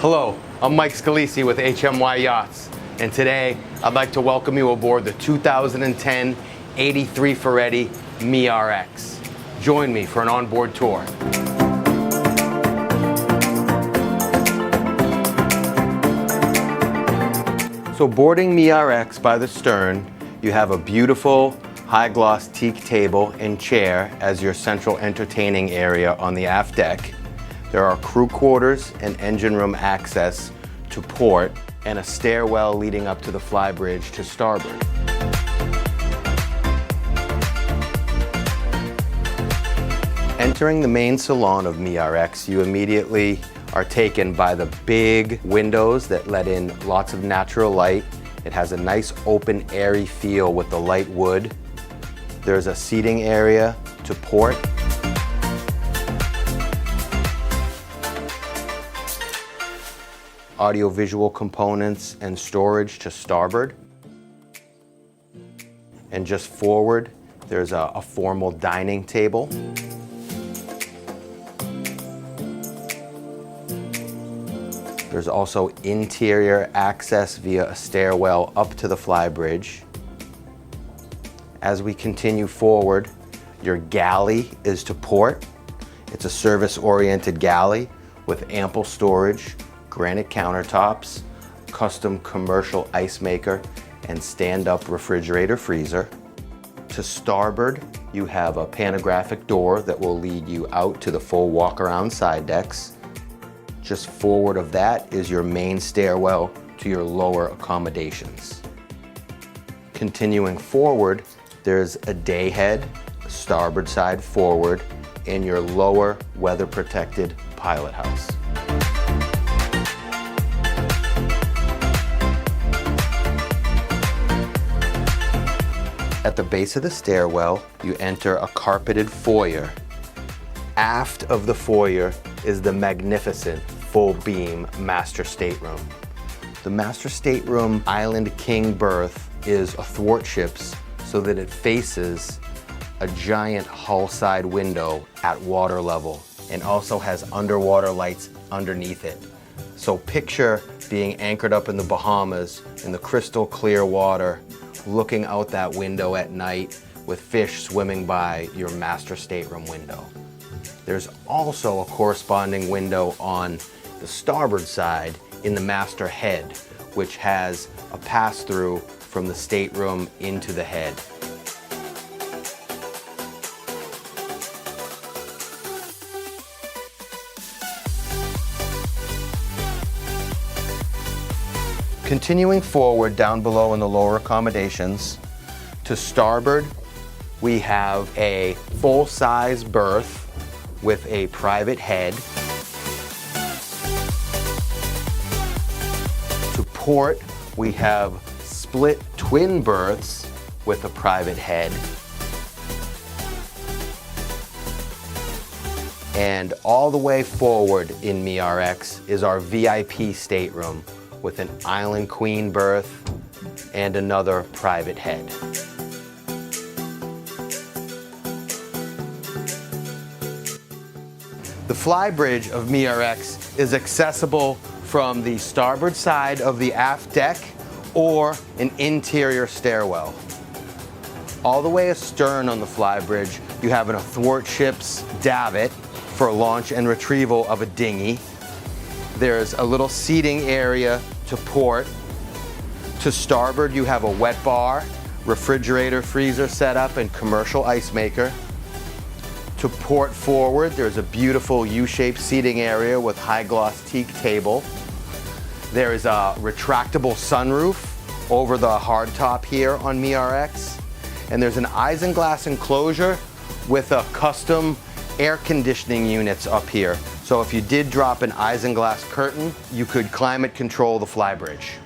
Hello, I'm Mike Scalisi with HMY Yachts, and today I'd like to welcome you aboard the 2010 83 Ferretti MeRX. Join me for an onboard tour. So boarding MeRX by the stern, you have a beautiful high-gloss teak table and chair as your central entertaining area on the aft deck. There are crew quarters and engine room access to port and a stairwell leading up to the flybridge to starboard. Entering the main salon of MeRX, you immediately are taken by the big windows that let in lots of natural light. It has a nice open, airy feel with the light wood. There's a seating area to port. Audio-visual components and storage to starboard. And just forward, there's a formal dining table. There's also interior access via a stairwell up to the flybridge. As we continue forward, your galley is to port. It's a service-oriented galley with ample storage, granite countertops, custom commercial ice maker, and stand-up refrigerator freezer. To starboard, you have a panographic door that will lead you out to the full walk-around side decks. Just forward of that is your main stairwell to your lower accommodations. Continuing forward, there's a day head, starboard side forward, and your lower weather-protected pilot house. At the base of the stairwell, you enter a carpeted foyer. Aft of the foyer is the magnificent full-beam master stateroom. The master stateroom Island King berth is athwartships so that it faces a giant hull side window at water level and also has underwater lights underneath it. So picture being anchored up in the Bahamas in the crystal clear water, looking out that window at night with fish swimming by your master stateroom window. There's also a corresponding window on the starboard side in the master head, which has a pass-through from the stateroom into the head. Continuing forward down below in the lower accommodations, to starboard, we have a full-size berth with a private head. To port, we have split twin berths with a private head. And all the way forward in MeRX is our VIP stateroom with an Island Queen berth and another private head. The flybridge of MeRX is accessible from the starboard side of the aft deck or an interior stairwell. All the way astern on the flybridge, you have an athwartships davit for launch and retrieval of a dinghy. There's a little seating area to port. To starboard, you have a wet bar, refrigerator freezer setup, and commercial ice maker. To port forward, there's a beautiful U-shaped seating area with high-gloss teak table. There is a retractable sunroof over the hardtop here on MeRX. And there's an isinglass enclosure with a custom air conditioning units up here. So if you did drop an isinglass curtain, you could climate control the flybridge.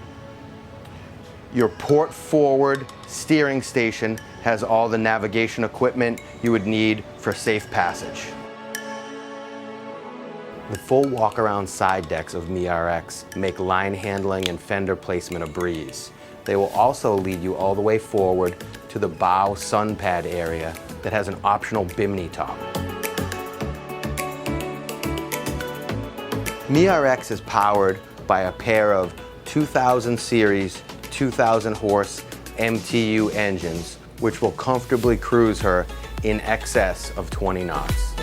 Your port forward steering station has all the navigation equipment you would need for safe passage. The full walk-around side decks of MeRX make line handling and fender placement a breeze. They will also lead you all the way forward to the bow sun pad area that has an optional bimini top. MeRX is powered by a pair of 2000 series, 2000 horse MTU engines, which will comfortably cruise her in excess of 20 knots.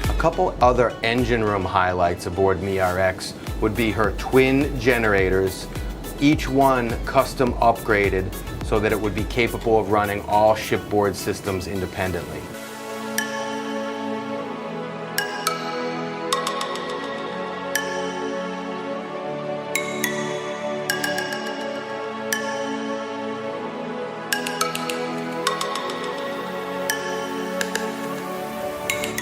A couple other engine room highlights aboard MiRX would be her twin generators, each one custom upgraded so that it would be capable of running all shipboard systems independently.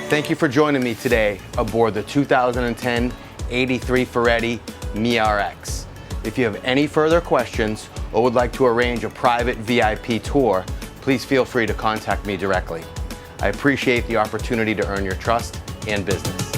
Thank you for joining me today aboard the 2010 83 Ferretti MiRX. If you have any further questions or would like to arrange a private VIP tour, please feel free to contact me directly. I appreciate the opportunity to earn your trust and business.